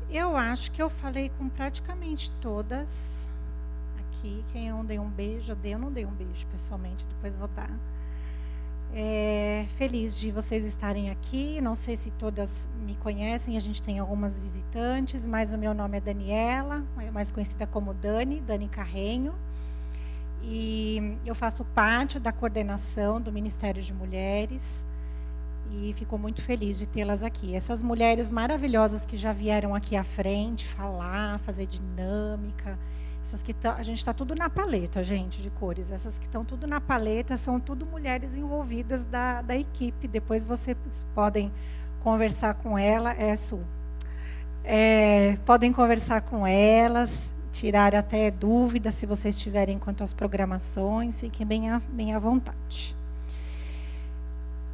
Eu acho que eu falei com praticamente todas aqui. Quem eu não dei um beijo, eu não dei um beijo pessoalmente, depois vou dar. Feliz de vocês estarem aqui. Não sei se todas me conhecem, a gente tem algumas visitantes, mas o meu nome é Daniela, mais conhecida como Dani Carrenho. E eu faço parte da coordenação do Ministério de Mulheres e fico muito feliz de tê-las aqui. Essas mulheres maravilhosas que já vieram aqui à frente falar, fazer dinâmica, essas que a gente está tudo na paleta, gente, de cores. Essas que estão tudo na paleta são tudo mulheres envolvidas da equipe. Depois vocês podem conversar com ela, podem conversar com elas, tirar até dúvidas se vocês tiverem quanto às programações, fiquem bem à vontade.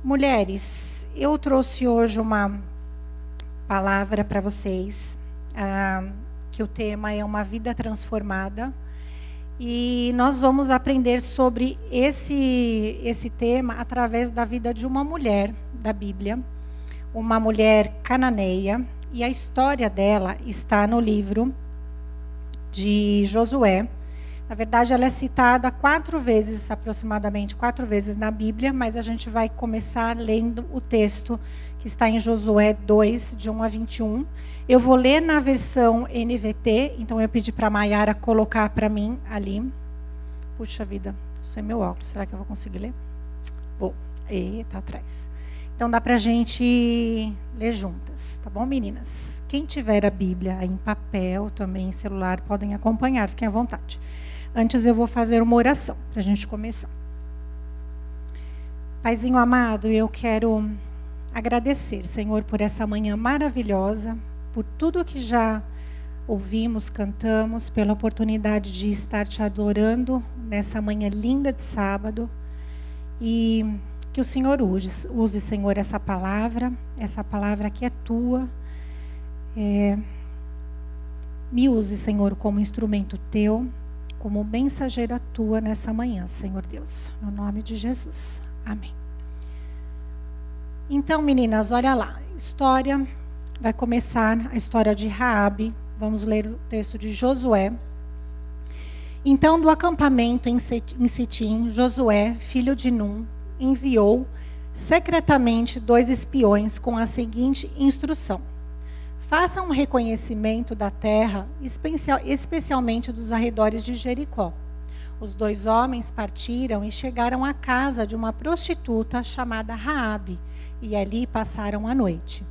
Mulheres, eu trouxe hoje uma palavra para vocês, que o tema é uma vida transformada, e nós vamos aprender sobre esse tema através da vida de uma mulher da Bíblia, uma mulher cananeia, e a história dela está no livro de Josué. Na verdade, ela é citada aproximadamente 4 vezes na Bíblia, mas a gente vai começar lendo o texto que está em Josué 2, de 1 a 21. Eu vou ler na versão NVT, então eu pedi para a Maiara colocar para mim ali. Puxa vida, isso é meu óculos, será que eu vou conseguir ler? Vou, está atrás. Então dá para a gente ler juntas, tá bom, meninas? Quem tiver a Bíblia aí em papel, também em celular, podem acompanhar, fiquem à vontade. Antes eu vou fazer uma oração, para a gente começar. Paizinho amado, eu quero agradecer, Senhor, por essa manhã maravilhosa, por tudo que já ouvimos, cantamos, pela oportunidade de estar te adorando nessa manhã linda de sábado. E que o Senhor use, Senhor, essa palavra que é tua. Me use, Senhor, como instrumento teu, como mensageira tua nessa manhã, Senhor Deus. No nome de Jesus. Amém. Então, meninas, olha lá. Vai começar a história de Raabe. Vamos ler o texto de Josué. Então, do acampamento em Sitim, Josué, filho de Num, enviou secretamente 2 espiões com a seguinte instrução: façam um reconhecimento da terra, especialmente dos arredores de Jericó. Os 2 homens partiram e chegaram à casa de uma prostituta chamada Raabe, e ali passaram a noite.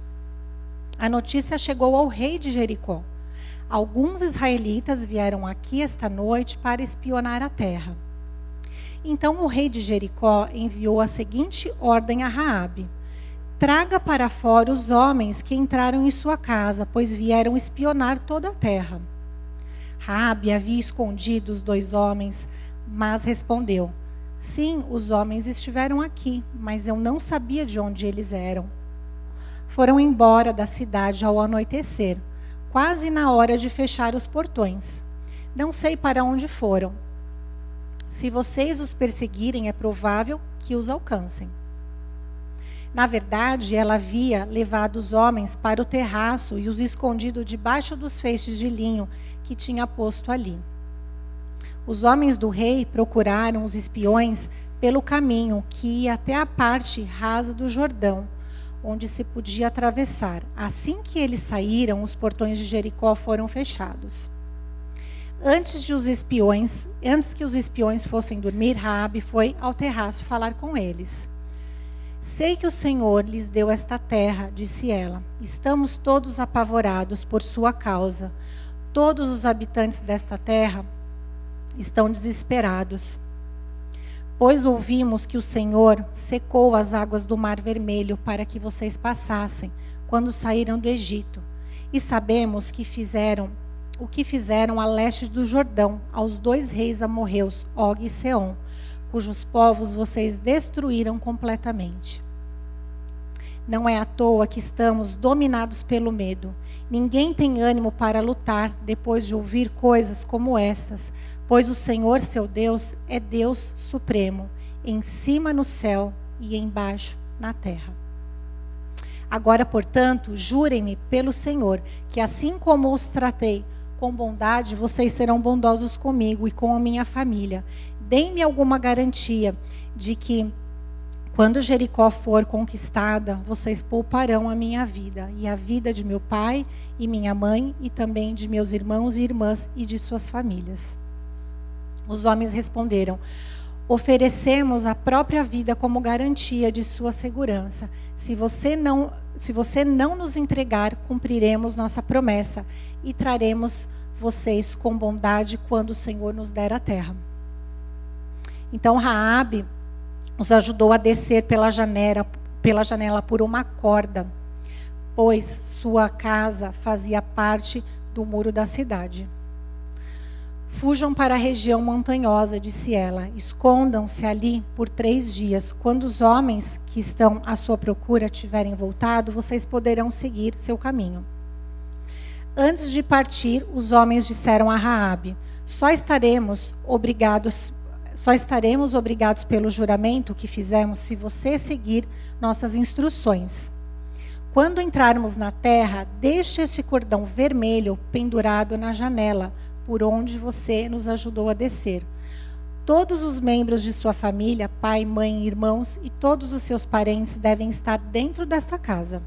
A notícia chegou ao rei de Jericó. Alguns israelitas vieram aqui esta noite para espionar a terra. Então o rei de Jericó enviou a seguinte ordem a Raabe: traga para fora os homens que entraram em sua casa, pois vieram espionar toda a terra. Raabe havia escondido os 2 homens, mas respondeu: sim, os homens estiveram aqui, mas eu não sabia de onde eles eram. Foram embora da cidade ao anoitecer, quase na hora de fechar os portões. Não sei para onde foram. Se vocês os perseguirem, é provável que os alcancem. Na verdade, ela havia levado os homens para o terraço e os escondido debaixo dos feixes de linho que tinha posto ali. Os homens do rei procuraram os espiões pelo caminho que ia até a parte rasa do Jordão, onde se podia atravessar. Assim que eles saíram, os portões de Jericó foram fechados. Antes que os espiões fossem dormir, Raabe foi ao terraço falar com eles. Sei que o Senhor lhes deu esta terra, disse ela. Estamos todos apavorados por sua causa. Todos os habitantes desta terra estão desesperados. Pois ouvimos que o Senhor secou as águas do Mar Vermelho para que vocês passassem quando saíram do Egito. E sabemos o que fizeram a leste do Jordão aos 2 reis amorreus, Og e Seom, cujos povos vocês destruíram completamente. Não é à toa que estamos dominados pelo medo. Ninguém tem ânimo para lutar depois de ouvir coisas como essas, pois o Senhor, seu Deus, é Deus supremo, em cima no céu e embaixo na terra. Agora, portanto, jurem-me pelo Senhor, que assim como os tratei com bondade, vocês serão bondosos comigo e com a minha família. Deem-me alguma garantia de que, quando Jericó for conquistada, vocês pouparão a minha vida e a vida de meu pai e minha mãe e também de meus irmãos e irmãs e de suas famílias. Os homens responderam: oferecemos a própria vida como garantia de sua segurança. Se você não nos entregar, cumpriremos nossa promessa e traremos vocês com bondade quando o Senhor nos der a terra. Então Raabe os ajudou a descer pela janela por uma corda, pois sua casa fazia parte do muro da cidade. Fujam para a região montanhosa, disse ela. Escondam-se ali por 3 dias. Quando os homens que estão à sua procura tiverem voltado, vocês poderão seguir seu caminho. Antes de partir, os homens disseram a Raabe: Só estaremos obrigados pelo juramento que fizemos se você seguir nossas instruções. Quando entrarmos na terra, deixe este cordão vermelho pendurado na janela, por onde você nos ajudou a descer. Todos os membros de sua família, pai, mãe, irmãos e todos os seus parentes devem estar dentro desta casa.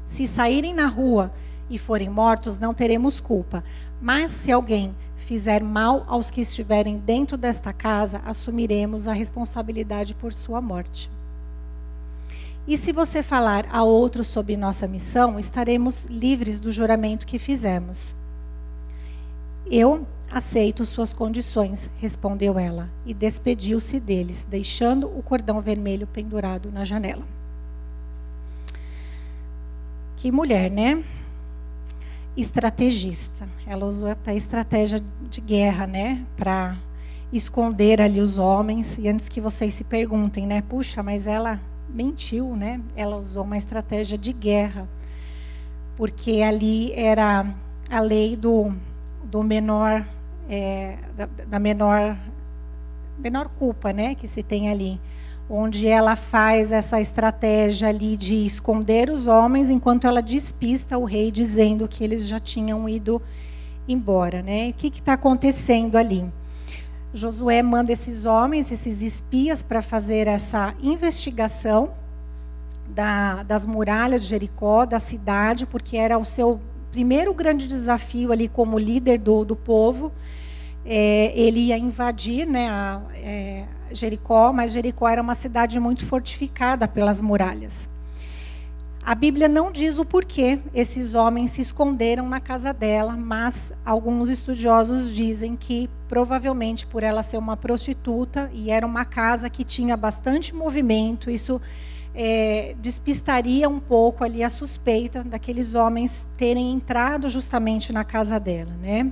Se saírem na rua e forem mortos, não teremos culpa. Mas se alguém fizer mal aos que estiverem dentro desta casa, assumiremos a responsabilidade por sua morte. E se você falar a outro sobre nossa missão, estaremos livres do juramento que fizemos. Eu aceito suas condições, respondeu ela, e despediu-se deles, deixando o cordão vermelho pendurado na janela. Que mulher, né? Estrategista. Ela usou até estratégia de guerra, né? Para esconder ali os homens. E antes que vocês se perguntem, né? Puxa, mas ela mentiu, né? Ela usou uma estratégia de guerra. Porque ali era a lei do menor, da menor culpa, né? Que se tem ali. Onde ela faz essa estratégia ali de esconder os homens, enquanto ela despista o rei, dizendo que eles já tinham ido embora, né? O que está acontecendo ali? Josué manda esses homens, esses espias, para fazer essa investigação das muralhas de Jericó, da cidade, porque era o seu primeiro grande desafio ali como líder do povo. Ele ia invadir, né, Jericó, mas Jericó era uma cidade muito fortificada pelas muralhas. A Bíblia não diz o porquê esses homens se esconderam na casa dela, mas alguns estudiosos dizem que provavelmente por ela ser uma prostituta e era uma casa que tinha bastante movimento, isso despistaria um pouco ali a suspeita daqueles homens terem entrado justamente na casa dela, né?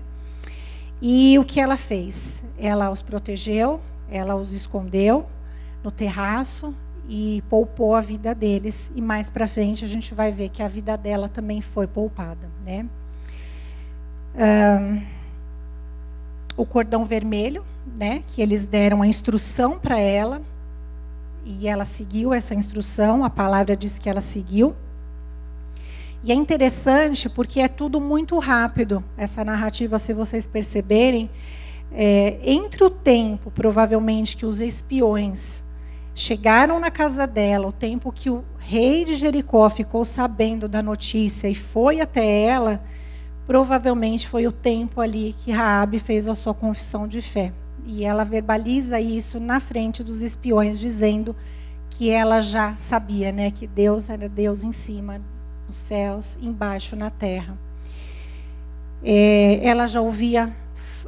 E o que ela fez? Ela os protegeu, ela os escondeu no terraço e poupou a vida deles. E mais para frente a gente vai ver que a vida dela também foi poupada, né? O cordão vermelho, né? Que eles deram a instrução para ela. E ela seguiu essa instrução, a palavra diz que ela seguiu. E é interessante porque é tudo muito rápido, essa narrativa, se vocês perceberem. Entre o tempo, provavelmente, que os espiões chegaram na casa dela, o tempo que o rei de Jericó ficou sabendo da notícia e foi até ela, provavelmente foi o tempo ali que Raabe fez a sua confissão de fé. E ela verbaliza isso na frente dos espiões, dizendo que ela já sabia, né, que Deus era Deus em cima, nos céus, embaixo na terra. Ela já havia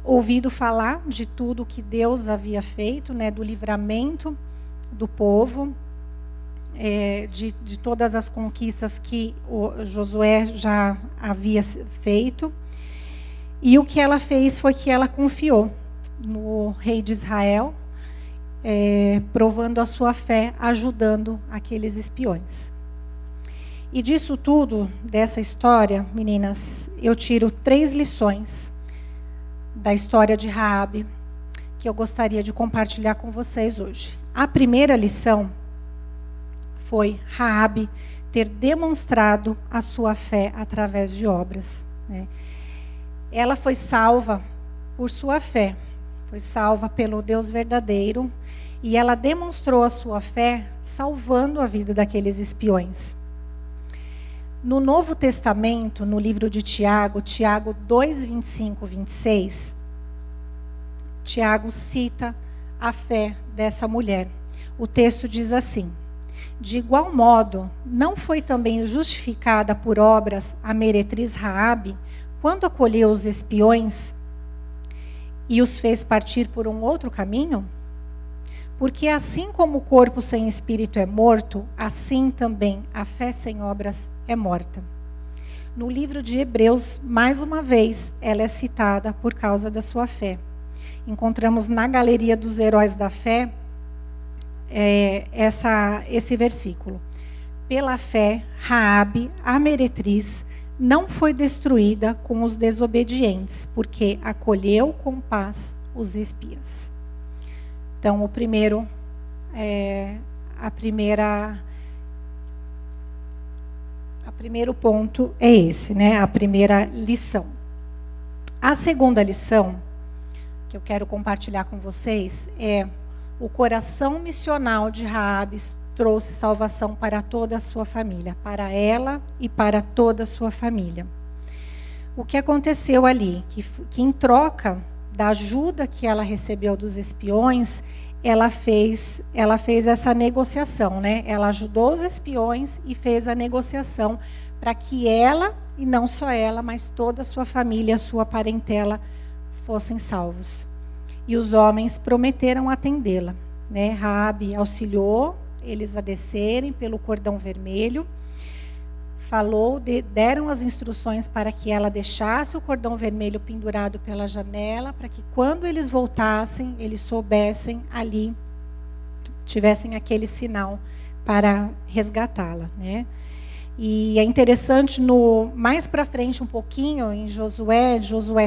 ouvido falar de tudo que Deus havia feito, né, do livramento do povo, de todas as conquistas que o Josué já havia feito. E o que ela fez foi que ela confiou no rei de Israel, provando a sua fé, ajudando aqueles espiões. E disso tudo, dessa história, meninas, eu tiro 3 lições da história de Raabe, que eu gostaria de compartilhar com vocês hoje. A primeira lição foi: Raabe ter demonstrado a sua fé através de obras, né? Ela foi salva por sua fé, foi salva pelo Deus verdadeiro, e ela demonstrou a sua fé salvando a vida daqueles espiões. No Novo Testamento, no livro de Tiago, Tiago 2, 25, 26, Tiago cita a fé dessa mulher. O texto diz assim: de igual modo, não foi também justificada por obras a meretriz Raabe, quando acolheu os espiões e os fez partir por um outro caminho? Porque assim como o corpo sem espírito é morto, assim também a fé sem obras é morta. No livro de Hebreus, mais uma vez, ela é citada por causa da sua fé. Encontramos na galeria dos heróis da fé esse versículo. Pela fé, Raabe, a meretriz, não foi destruída com os desobedientes, porque acolheu com paz os espias. Então, o primeiro ponto é esse, né? A primeira lição. A segunda lição que eu quero compartilhar com vocês é: o coração missional de Raabe trouxe salvação para toda a sua família, para ela e para toda a sua família. O que aconteceu ali? Que em troca da ajuda que ela recebeu dos espiões, ela fez essa negociação, né? Ela ajudou os espiões e fez a negociação para que ela, e não só ela, mas toda a sua família, a sua parentela, fossem salvos. E os homens prometeram atendê-la, né? Raabe auxiliou eles a descerem pelo cordão vermelho, deram as instruções para que ela deixasse o cordão vermelho pendurado pela janela, para que quando eles voltassem, eles soubessem ali, tivessem aquele sinal para resgatá-la, né? E é interessante, mais para frente um pouquinho, em Josué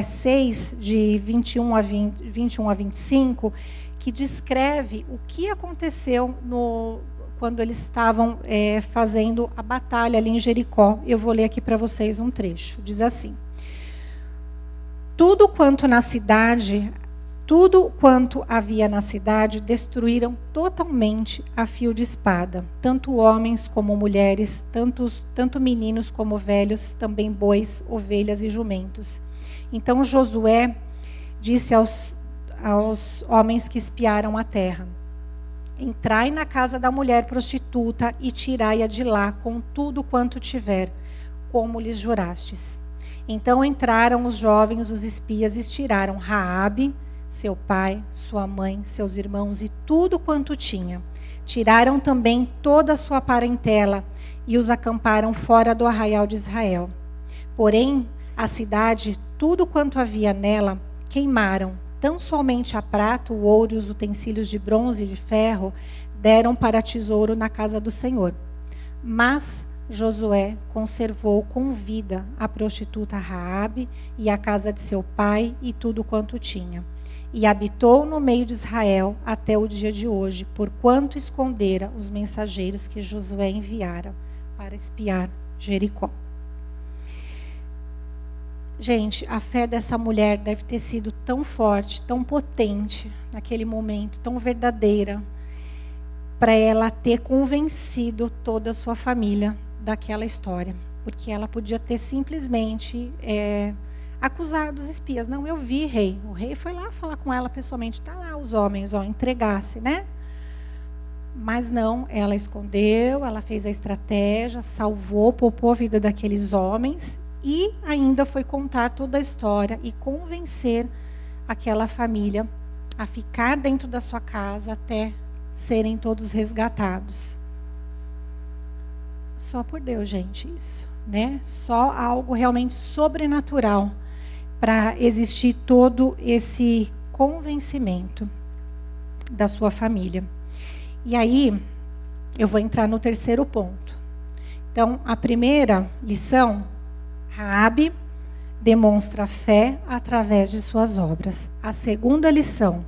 6, de 21 a 25, que descreve o que aconteceu quando eles estavam fazendo a batalha ali em Jericó. Eu vou ler aqui para vocês um trecho. Diz assim: tudo quanto havia na cidade, destruíram totalmente a fio de espada, tanto homens como mulheres, tanto meninos como velhos, também bois, ovelhas e jumentos. Então Josué disse aos homens que espiaram a terra: entrai na casa da mulher prostituta e tirai-a de lá com tudo quanto tiver, como lhes jurastes. Então entraram os jovens, os espias, e tiraram Raabe, seu pai, sua mãe, seus irmãos e tudo quanto tinha. Tiraram também toda a sua parentela e os acamparam fora do arraial de Israel. Porém, a cidade, tudo quanto havia nela, queimaram. Tão somente a prata, o ouro e os utensílios de bronze e de ferro deram para tesouro na casa do Senhor. Mas Josué conservou com vida a prostituta Raabe e a casa de seu pai e tudo quanto tinha. E habitou no meio de Israel até o dia de hoje, porquanto escondera os mensageiros que Josué enviara para espiar Jericó. Gente, a fé dessa mulher deve ter sido tão forte, tão potente naquele momento, tão verdadeira, para ela ter convencido toda a sua família daquela história. Porque ela podia ter simplesmente acusado os espias. Não, eu vi, rei. O rei foi lá falar com ela pessoalmente. Está lá os homens, entregasse, né? Mas não, ela escondeu, ela fez a estratégia, salvou, poupou a vida daqueles homens e ainda foi contar toda a história e convencer aquela família a ficar dentro da sua casa até serem todos resgatados. Só por Deus, gente, isso, né? Só algo realmente sobrenatural para existir todo esse convencimento da sua família. E aí, eu vou entrar no terceiro ponto. Então, a primeira lição, Raabe demonstra fé através de suas obras. A segunda lição,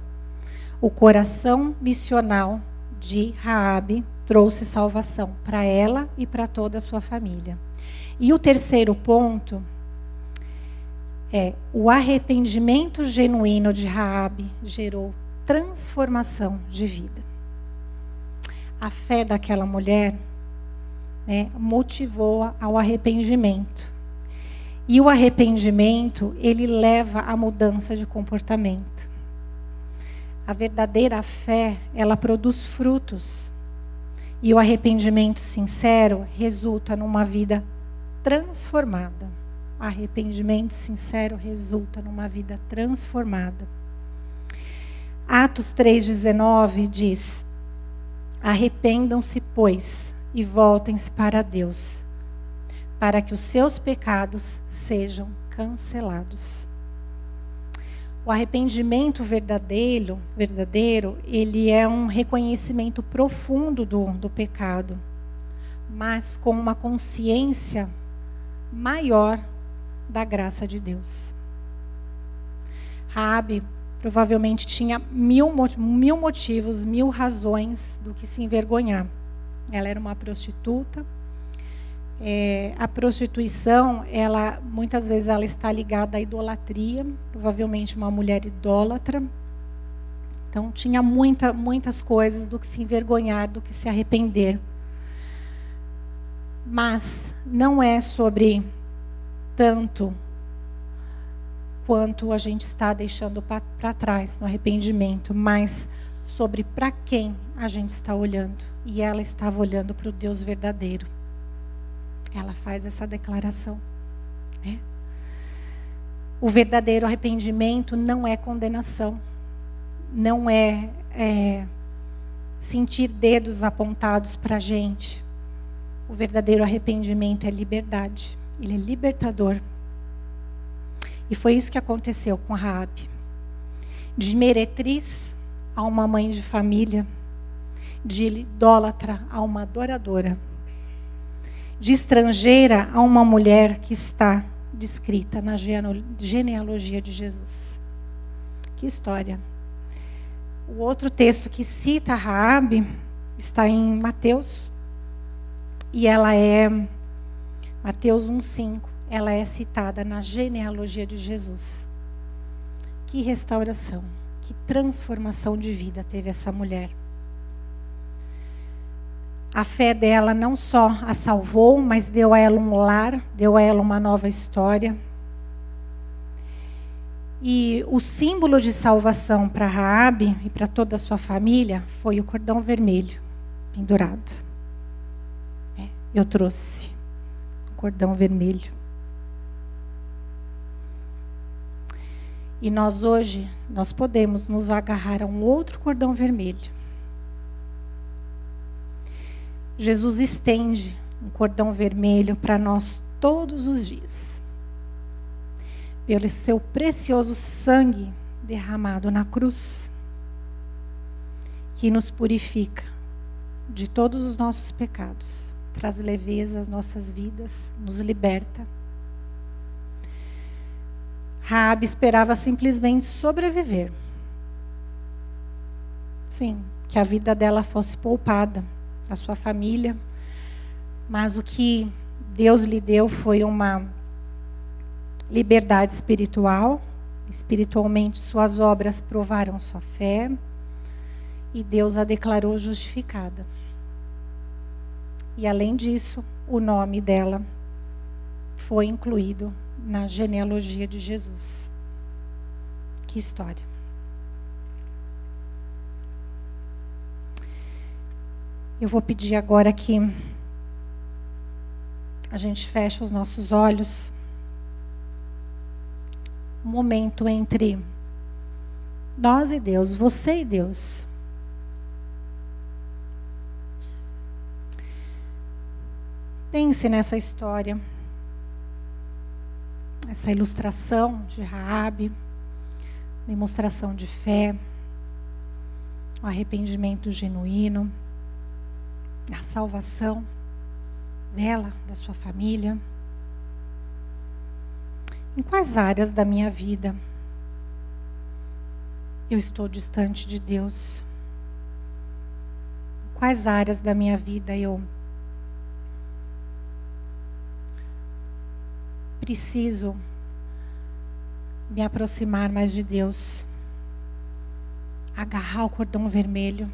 o coração missional de Raabe trouxe salvação para ela e para toda a sua família. E o terceiro ponto é: o arrependimento genuíno de Raabe gerou transformação de vida. A fé daquela mulher, né, motivou-a ao arrependimento. E o arrependimento, ele leva à mudança de comportamento. A verdadeira fé, ela produz frutos. E o arrependimento sincero resulta numa vida transformada. Arrependimento sincero resulta numa vida transformada. Atos 3,19 diz: arrependam-se, pois, e voltem-se para Deus, para que os seus pecados sejam cancelados. O arrependimento verdadeiro, ele é um reconhecimento profundo do pecado, mas com uma consciência maior da graça de Deus. Raabe provavelmente tinha mil motivos, 1000 razões do que se envergonhar. Ela era uma prostituta. A prostituição, muitas vezes ela está ligada à idolatria, provavelmente uma mulher idólatra. Então tinha muitas coisas do que se envergonhar, do que se arrepender. Mas não é sobre tanto quanto a gente está deixando para trás no arrependimento, mas sobre para quem a gente está olhando. E ela estava olhando para o Deus verdadeiro. Ela faz essa declaração, né? O verdadeiro arrependimento não é condenação, não é sentir dedos apontados para a gente. O verdadeiro arrependimento é liberdade, ele é libertador. E foi isso que aconteceu com Raabe. De meretriz a uma mãe de família, de idólatra a uma adoradora, de estrangeira a uma mulher que está descrita na genealogia de Jesus. Que história. O outro texto que cita Raabe está em Mateus, e ela é Mateus 1,5. Ela é citada na genealogia de Jesus. Que restauração, que transformação de vida teve essa mulher. A fé dela não só a salvou, mas deu a ela um lar, deu a ela uma nova história. E o símbolo de salvação para Raabe e para toda a sua família foi o cordão vermelho pendurado. Eu trouxe o cordão vermelho. E nós hoje, nós podemos nos agarrar a um outro cordão vermelho. Jesus estende um cordão vermelho para nós todos os dias. Pelo seu precioso sangue derramado na cruz, que nos purifica de todos os nossos pecados, traz leveza às nossas vidas, nos liberta. Raabe esperava simplesmente sobreviver. Sim, que a vida dela fosse poupada, a sua família. Mas o que Deus lhe deu foi uma liberdade espiritual. Espiritualmente, suas obras provaram sua fé. E Deus a declarou justificada. E além disso, o nome dela foi incluído na genealogia de Jesus. Que história. Eu vou pedir agora que a gente feche os nossos olhos. Um momento entre nós e Deus, você e Deus. Pense nessa história. Essa ilustração de Raabe, demonstração de fé, o arrependimento genuíno, a salvação dela, da sua família. Em quais áreas da minha vida eu estou distante de Deus? quais áreas da minha vida eu preciso me aproximar mais de Deus, agarrar o cordão vermelho.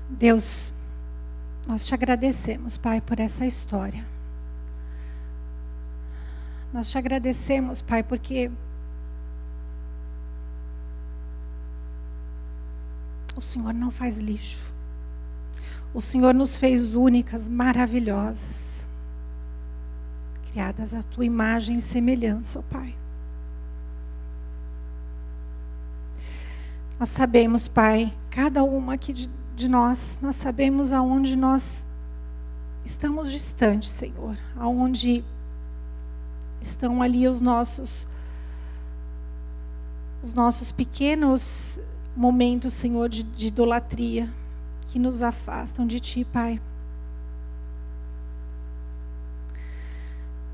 Deus, nós te agradecemos, Pai, por essa história. Nós te agradecemos, Pai, porque o Senhor não faz lixo. O Senhor nos fez únicas, maravilhosas, criadas à tua imagem e semelhança, ó Pai. Nós sabemos, Pai, cada uma aqui de nós sabemos aonde nós estamos distantes, Senhor, aonde estão ali os nossos pequenos momentos, Senhor, de idolatria, que nos afastam de Ti, Pai.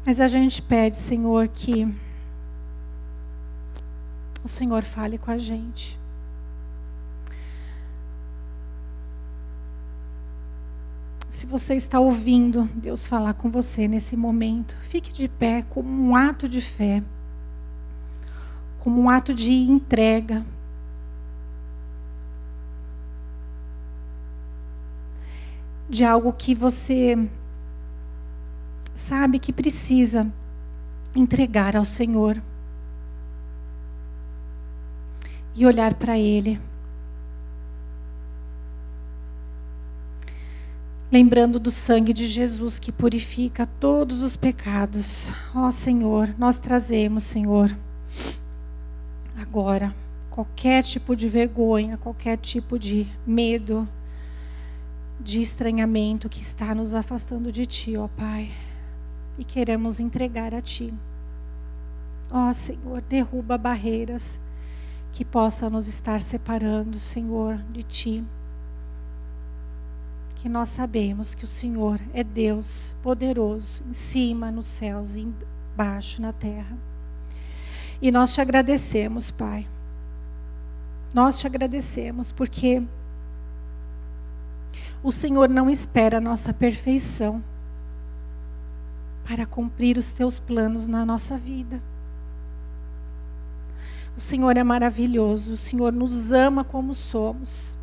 Mas a gente pede, Senhor, que o Senhor fale com a gente. Se você está ouvindo Deus falar com você nesse momento, fique de pé como um ato de fé, como um ato de entrega. De algo que você sabe que precisa entregar ao Senhor. E olhar para Ele. Lembrando do sangue de Jesus que purifica todos os pecados. Ó Senhor, nós trazemos, Senhor, agora, qualquer tipo de vergonha, qualquer tipo de medo, de estranhamento que está nos afastando de Ti, ó Pai. E queremos entregar a Ti. Ó Senhor, derruba barreiras que possam nos estar separando, Senhor, de Ti. Que nós sabemos que o Senhor é Deus poderoso, em cima nos céus e embaixo na terra. E nós te agradecemos, Pai. Nós te agradecemos porque o Senhor não espera a nossa perfeição para cumprir os teus planos na nossa vida. O Senhor é maravilhoso, o Senhor nos ama como somos.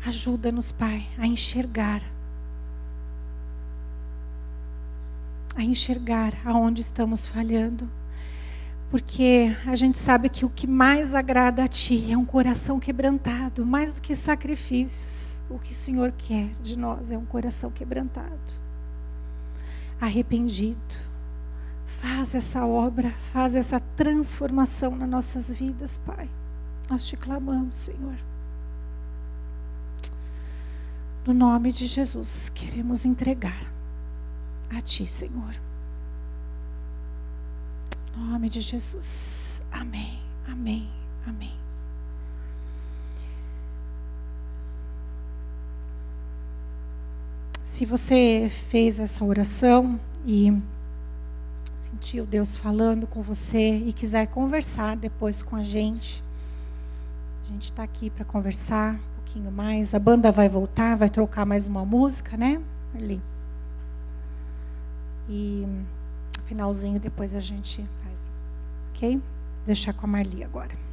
Ajuda-nos, Pai, a enxergar aonde estamos falhando. Porque a gente sabe que o que mais agrada a Ti é um coração quebrantado, mais do que sacrifícios. O que o Senhor quer de nós é um coração quebrantado, arrependido. Faz essa obra, faz essa transformação nas nossas vidas, Pai. Nós te clamamos, Senhor. No nome de Jesus, queremos entregar a Ti, Senhor. No nome de Jesus. Amém, amém, amém. Se você fez essa oração e sentiu Deus falando com você e quiser conversar depois com a gente está aqui para conversar um pouquinho mais. A banda vai voltar, vai trocar mais uma música, né, Marli? E no finalzinho depois a gente faz, ok? Vou deixar com a Marli agora.